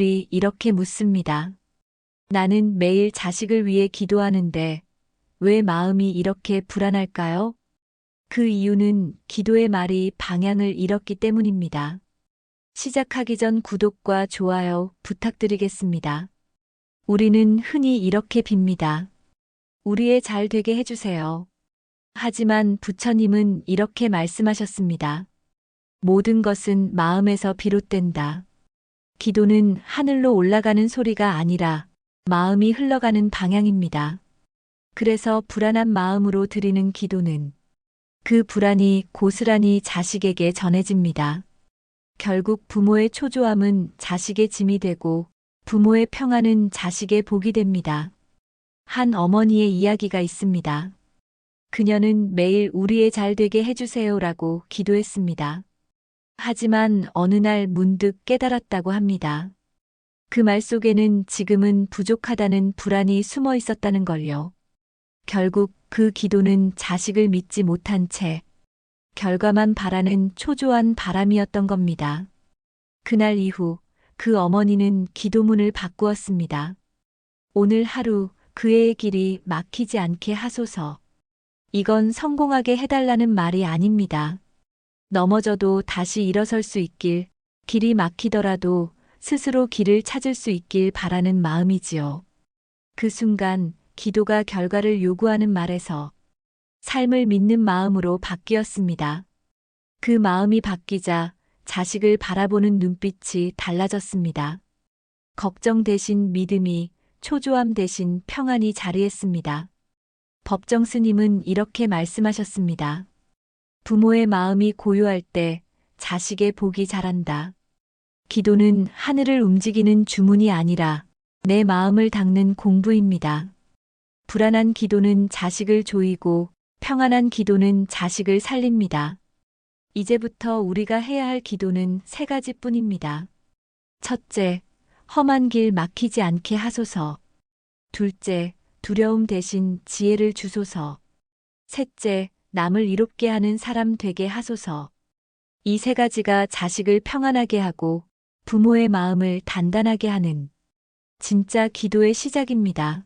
이렇게 묻습니다. 나는 매일 자식을 위해 기도하는데 왜 마음이 이렇게 불안할까요? 그 이유는 기도의 말이 방향을 잃었기 때문입니다. 시작하기 전 구독과 좋아요 부탁드리겠습니다. 우리는 흔히 이렇게 빕니다. 우리의 잘 되게 해주세요. 하지만 부처님은 이렇게 말씀하셨습니다. 모든 것은 마음에서 비롯된다. 기도는 하늘로 올라가는 소리가 아니라 마음이 흘러가는 방향입니다. 그래서 불안한 마음으로 드리는 기도는 그 불안이 고스란히 자식에게 전해집니다. 결국 부모의 초조함은 자식의 짐이 되고 부모의 평안은 자식의 복이 됩니다. 한 어머니의 이야기가 있습니다. 그녀는 매일 우리의 잘 되게 해주세요라고 기도했습니다. 하지만 어느 날 문득 깨달았다고 합니다. 그 말 속에는 지금은 부족하다는 불안이 숨어 있었다는 걸요. 결국 그 기도는 자식을 믿지 못한 채 결과만 바라는 초조한 바람이었던 겁니다. 그날 이후 그 어머니는 기도문을 바꾸었습니다. 오늘 하루 그 애의 길이 막히지 않게 하소서. 이건 성공하게 해달라는 말이 아닙니다. 넘어져도 다시 일어설 수 있길, 길이 막히더라도 스스로 길을 찾을 수 있길 바라는 마음이지요. 그 순간 기도가 결과를 요구하는 말에서 삶을 믿는 마음으로 바뀌었습니다. 그 마음이 바뀌자 자식을 바라보는 눈빛이 달라졌습니다. 걱정 대신 믿음이, 초조함 대신 평안이 자리했습니다. 법정 스님은 이렇게 말씀하셨습니다. 부모의 마음이 고요할 때 자식의 복이 자란다. 기도는 하늘을 움직이는 주문이 아니라 내 마음을 닦는 공부입니다. 불안한 기도는 자식을 조이고 평안한 기도는 자식을 살립니다. 이제부터 우리가 해야 할 기도는 세 가지뿐입니다. 첫째, 험한 길 막히지 않게 하소서. 둘째, 두려움 대신 지혜를 주소서. 셋째, 남을 이롭게 하는 사람 되게 하소서. 이 세 가지가 자식을 평안하게 하고 부모의 마음을 단단하게 하는 진짜 기도의 시작입니다.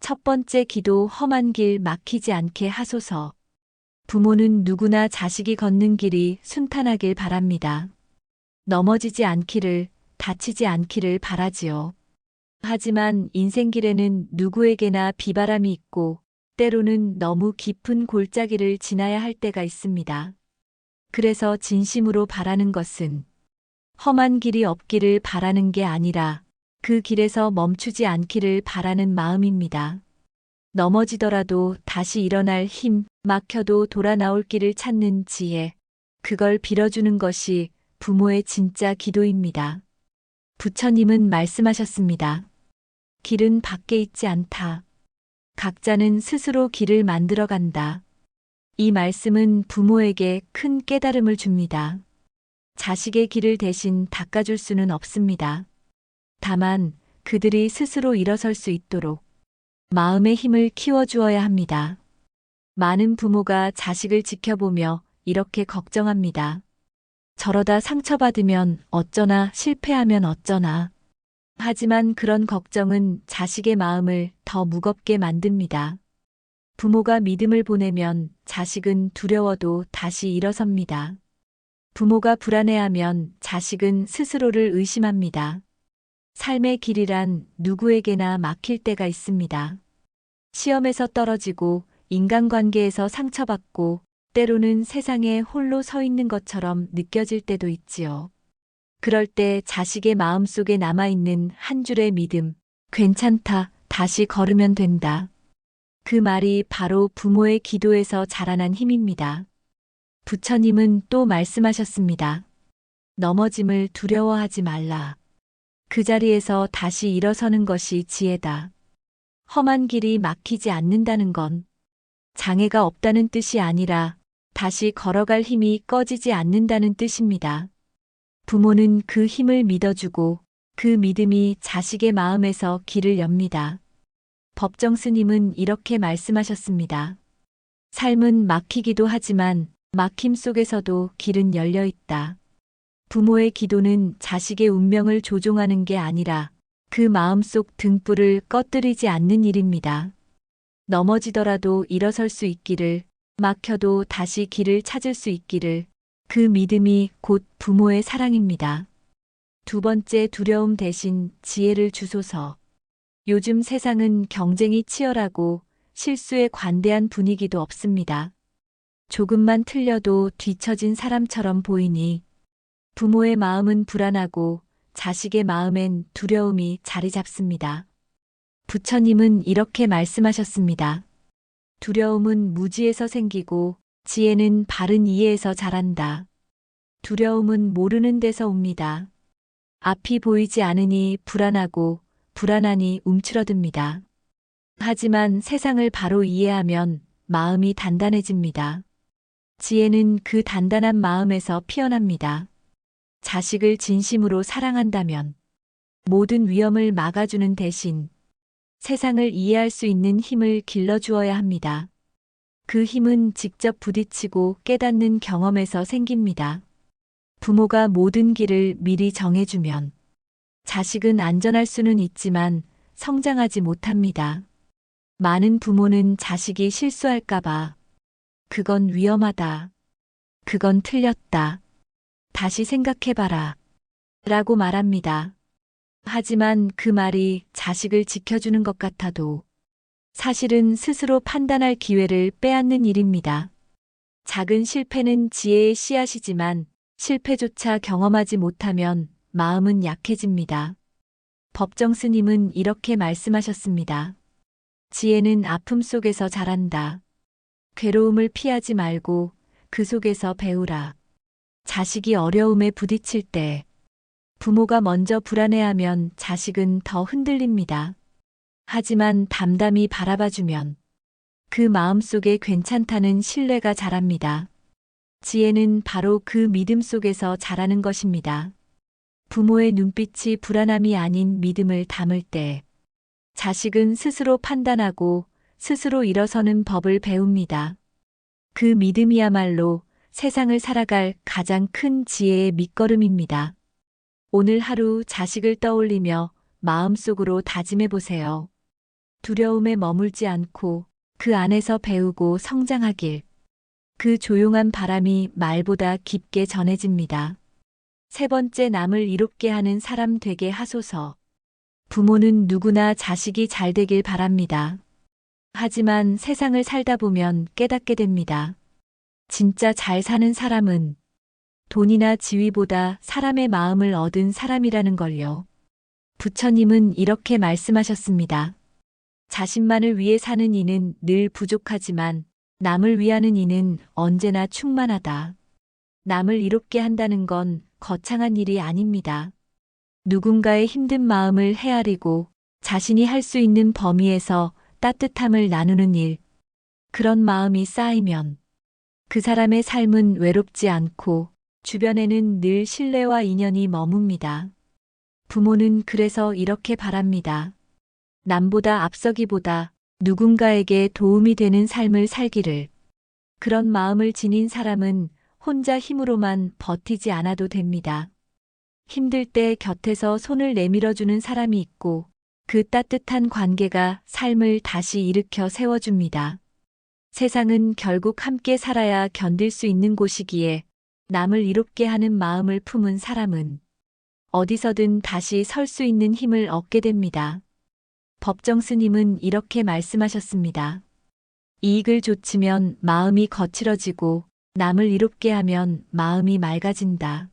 첫 번째 기도 험한 길 막히지 않게 하소서. 부모는 누구나 자식이 걷는 길이 순탄하길 바랍니다. 넘어지지 않기를, 다치지 않기를 바라지요. 하지만 인생길에는 누구에게나 비바람이 있고 때로는 너무 깊은 골짜기를 지나야 할 때가 있습니다. 그래서 진심으로 바라는 것은 험한 길이 없기를 바라는 게 아니라 그 길에서 멈추지 않기를 바라는 마음입니다. 넘어지더라도 다시 일어날 힘, 막혀도 돌아 나올 길을 찾는 지혜, 그걸 빌어주는 것이 부모의 진짜 기도입니다. 부처님은 말씀하셨습니다. 길은 밖에 있지 않다. 각자는 스스로 길을 만들어 간다. 이 말씀은 부모에게 큰 깨달음을 줍니다. 자식의 길을 대신 닦아줄 수는 없습니다. 다만 그들이 스스로 일어설 수 있도록 마음의 힘을 키워주어야 합니다. 많은 부모가 자식을 지켜보며 이렇게 걱정합니다. 저러다 상처받으면 어쩌나, 실패하면 어쩌나. 하지만 그런 걱정은 자식의 마음을 더 무겁게 만듭니다. 부모가 믿음을 보내면 자식은 두려워도 다시 일어섭니다. 부모가 불안해하면 자식은 스스로를 의심합니다. 삶의 길이란 누구에게나 막힐 때가 있습니다. 시험에서 떨어지고 인간관계에서 상처받고 때로는 세상에 홀로 서 있는 것처럼 느껴질 때도 있지요. 그럴 때 자식의 마음속에 남아있는 한 줄의 믿음, 괜찮다, 다시 걸으면 된다. 그 말이 바로 부모의 기도에서 자라난 힘입니다. 부처님은 또 말씀하셨습니다. 넘어짐을 두려워하지 말라. 그 자리에서 다시 일어서는 것이 지혜다. 험한 길이 막히지 않는다는 건 장애가 없다는 뜻이 아니라 다시 걸어갈 힘이 꺼지지 않는다는 뜻입니다. 부모는 그 힘을 믿어주고 그 믿음이 자식의 마음에서 길을 엽니다. 법정 스님은 이렇게 말씀하셨습니다. 삶은 막히기도 하지만 막힘 속에서도 길은 열려 있다. 부모의 기도는 자식의 운명을 조종하는 게 아니라 그 마음속 등불을 꺼뜨리지 않는 일입니다. 넘어지더라도 일어설 수 있기를, 막혀도 다시 길을 찾을 수 있기를, 그 믿음이 곧 부모의 사랑입니다. 두 번째, 두려움 대신 지혜를 주소서. 요즘 세상은 경쟁이 치열하고 실수에 관대한 분위기도 없습니다. 조금만 틀려도 뒤처진 사람처럼 보이니 부모의 마음은 불안하고 자식의 마음엔 두려움이 자리 잡습니다. 부처님은 이렇게 말씀하셨습니다. 두려움은 무지에서 생기고 지혜는 바른 이해에서 자란다. 두려움은 모르는 데서 옵니다. 앞이 보이지 않으니 불안하고 불안하니 움츠러듭니다. 하지만 세상을 바로 이해하면 마음이 단단해집니다. 지혜는 그 단단한 마음에서 피어납니다. 자식을 진심으로 사랑한다면 모든 위험을 막아주는 대신 세상을 이해할 수 있는 힘을 길러주어야 합니다. 그 힘은 직접 부딪히고 깨닫는 경험에서 생깁니다. 부모가 모든 길을 미리 정해주면 자식은 안전할 수는 있지만 성장하지 못합니다. 많은 부모는 자식이 실수할까봐 그건 위험하다. 그건 틀렸다. 다시 생각해봐라. 라고 말합니다. 하지만 그 말이 자식을 지켜주는 것 같아도 사실은 스스로 판단할 기회를 빼앗는 일입니다. 작은 실패는 지혜의 씨앗이지만 실패조차 경험하지 못하면 마음은 약해집니다. 법정 스님은 이렇게 말씀하셨습니다. 지혜는 아픔 속에서 자란다. 괴로움을 피하지 말고 그 속에서 배우라. 자식이 어려움에 부딪힐 때 부모가 먼저 불안해하면 자식은 더 흔들립니다. 하지만 담담히 바라봐주면 그 마음속에 괜찮다는 신뢰가 자랍니다. 지혜는 바로 그 믿음 속에서 자라는 것입니다. 부모의 눈빛이 불안함이 아닌 믿음을 담을 때 자식은 스스로 판단하고 스스로 일어서는 법을 배웁니다. 그 믿음이야말로 세상을 살아갈 가장 큰 지혜의 밑거름입니다. 오늘 하루 자식을 떠올리며 마음속으로 다짐해 보세요. 두려움에 머물지 않고 그 안에서 배우고 성장하길. 그 조용한 바람이 말보다 깊게 전해집니다. 세 번째, 남을 이롭게 하는 사람 되게 하소서. 부모는 누구나 자식이 잘 되길 바랍니다. 하지만 세상을 살다 보면 깨닫게 됩니다. 진짜 잘 사는 사람은 돈이나 지위보다 사람의 마음을 얻은 사람이라는 걸요. 부처님은 이렇게 말씀하셨습니다. 자신만을 위해 사는 이는 늘 부족하지만 남을 위하는 이는 언제나 충만하다. 남을 이롭게 한다는 건 거창한 일이 아닙니다. 누군가의 힘든 마음을 헤아리고 자신이 할 수 있는 범위에서 따뜻함을 나누는 일. 그런 마음이 쌓이면 그 사람의 삶은 외롭지 않고 주변에는 늘 신뢰와 인연이 머뭅니다. 부모는 그래서 이렇게 바랍니다. 남보다 앞서기보다 누군가에게 도움이 되는 삶을 살기를. 그런 마음을 지닌 사람은 혼자 힘으로만 버티지 않아도 됩니다. 힘들 때 곁에서 손을 내밀어주는 사람이 있고 그 따뜻한 관계가 삶을 다시 일으켜 세워줍니다. 세상은 결국 함께 살아야 견딜 수 있는 곳이기에 남을 이롭게 하는 마음을 품은 사람은 어디서든 다시 설 수 있는 힘을 얻게 됩니다. 법정 스님은 이렇게 말씀하셨습니다. 이익을 좇으면 마음이 거칠어지고 남을 이롭게 하면 마음이 맑아진다.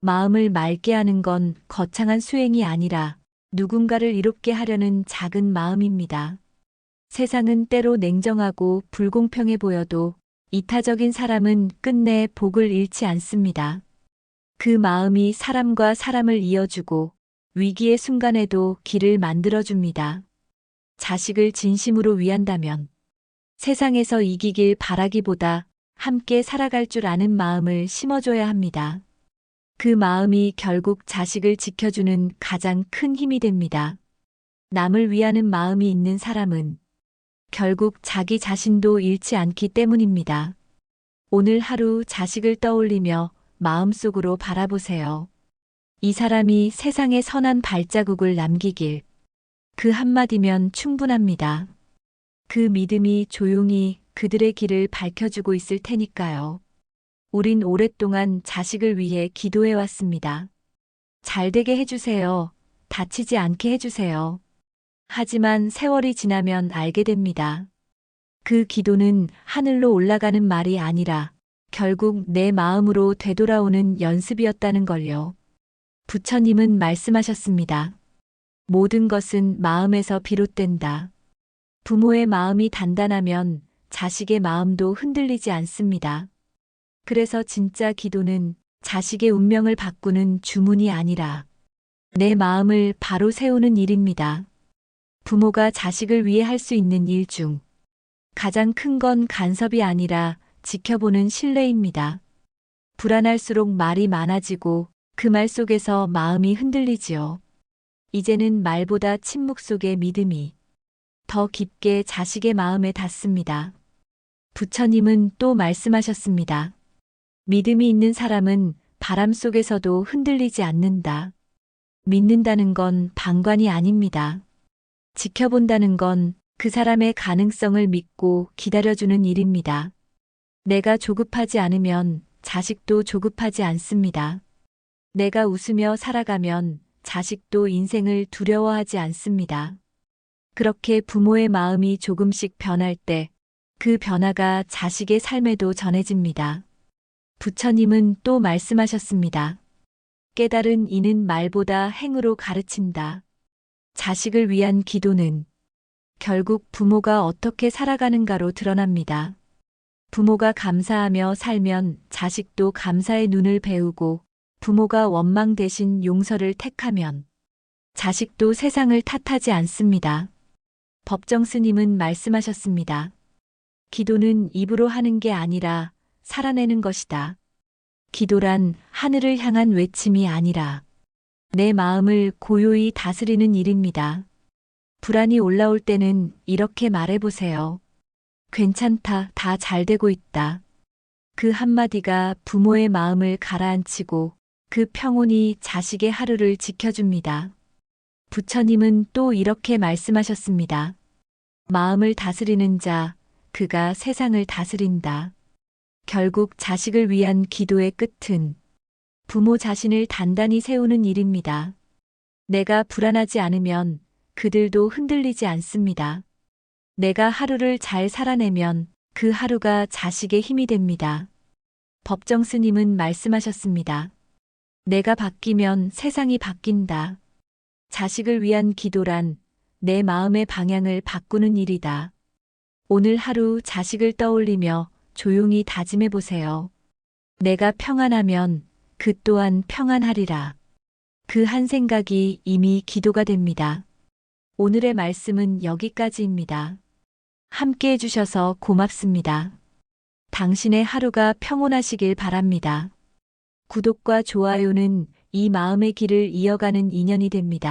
마음을 맑게 하는 건 거창한 수행이 아니라 누군가를 이롭게 하려는 작은 마음입니다. 세상은 때로 냉정하고 불공평해 보여도 이타적인 사람은 끝내 복을 잃지 않습니다. 그 마음이 사람과 사람을 이어주고 위기의 순간에도 길을 만들어줍니다. 자식을 진심으로 위한다면 세상에서 이기길 바라기보다 함께 살아갈 줄 아는 마음을 심어줘야 합니다. 그 마음이 결국 자식을 지켜주는 가장 큰 힘이 됩니다. 남을 위하는 마음이 있는 사람은 결국 자기 자신도 잃지 않기 때문입니다. 오늘 하루 자식을 떠올리며 마음속으로 바라보세요. 이 사람이 세상에 선한 발자국을 남기길. 그 한마디면 충분합니다. 그 믿음이 조용히 그들의 길을 밝혀주고 있을 테니까요. 우린 오랫동안 자식을 위해 기도해 왔습니다. 잘 되게 해주세요. 다치지 않게 해주세요. 하지만 세월이 지나면 알게 됩니다. 그 기도는 하늘로 올라가는 말이 아니라 결국 내 마음으로 되돌아오는 연습이었다는 걸요. 부처님은 말씀하셨습니다. 모든 것은 마음에서 비롯된다. 부모의 마음이 단단하면 자식의 마음도 흔들리지 않습니다. 그래서 진짜 기도는 자식의 운명을 바꾸는 주문이 아니라 내 마음을 바로 세우는 일입니다. 부모가 자식을 위해 할 수 있는 일 중 가장 큰 건 간섭이 아니라 지켜보는 신뢰입니다. 불안할수록 말이 많아지고 그 말 속에서 마음이 흔들리지요. 이제는 말보다 침묵 속의 믿음이 더 깊게 자식의 마음에 닿습니다. 부처님은 또 말씀하셨습니다. 믿음이 있는 사람은 바람 속에서도 흔들리지 않는다. 믿는다는 건 방관이 아닙니다. 지켜본다는 건 그 사람의 가능성을 믿고 기다려주는 일입니다. 내가 조급하지 않으면 자식도 조급하지 않습니다. 내가 웃으며 살아가면 자식도 인생을 두려워하지 않습니다. 그렇게 부모의 마음이 조금씩 변할 때 그 변화가 자식의 삶에도 전해집니다. 부처님은 또 말씀하셨습니다. 깨달은 이는 말보다 행으로 가르친다. 자식을 위한 기도는 결국 부모가 어떻게 살아가는가로 드러납니다. 부모가 감사하며 살면 자식도 감사의 눈을 배우고 부모가 원망 대신 용서를 택하면 자식도 세상을 탓하지 않습니다. 법정 스님은 말씀하셨습니다. 기도는 입으로 하는 게 아니라 살아내는 것이다. 기도란 하늘을 향한 외침이 아니라 내 마음을 고요히 다스리는 일입니다. 불안이 올라올 때는 이렇게 말해보세요. 괜찮다, 다 잘 되고 있다. 그 한마디가 부모의 마음을 가라앉히고 그 평온이 자식의 하루를 지켜줍니다. 부처님은 또 이렇게 말씀하셨습니다. 마음을 다스리는 자, 그가 세상을 다스린다. 결국 자식을 위한 기도의 끝은 부모 자신을 단단히 세우는 일입니다. 내가 불안하지 않으면 그들도 흔들리지 않습니다. 내가 하루를 잘 살아내면 그 하루가 자식의 힘이 됩니다. 법정 스님은 말씀하셨습니다. 내가 바뀌면 세상이 바뀐다. 자식을 위한 기도란 내 마음의 방향을 바꾸는 일이다. 오늘 하루 자식을 떠올리며 조용히 다짐해 보세요. 내가 평안하면 그 또한 평안하리라. 그 한 생각이 이미 기도가 됩니다. 오늘의 말씀은 여기까지입니다. 함께 해주셔서 고맙습니다. 당신의 하루가 평온하시길 바랍니다. 구독과 좋아요는 이 마음의 길을 이어가는 인연이 됩니다.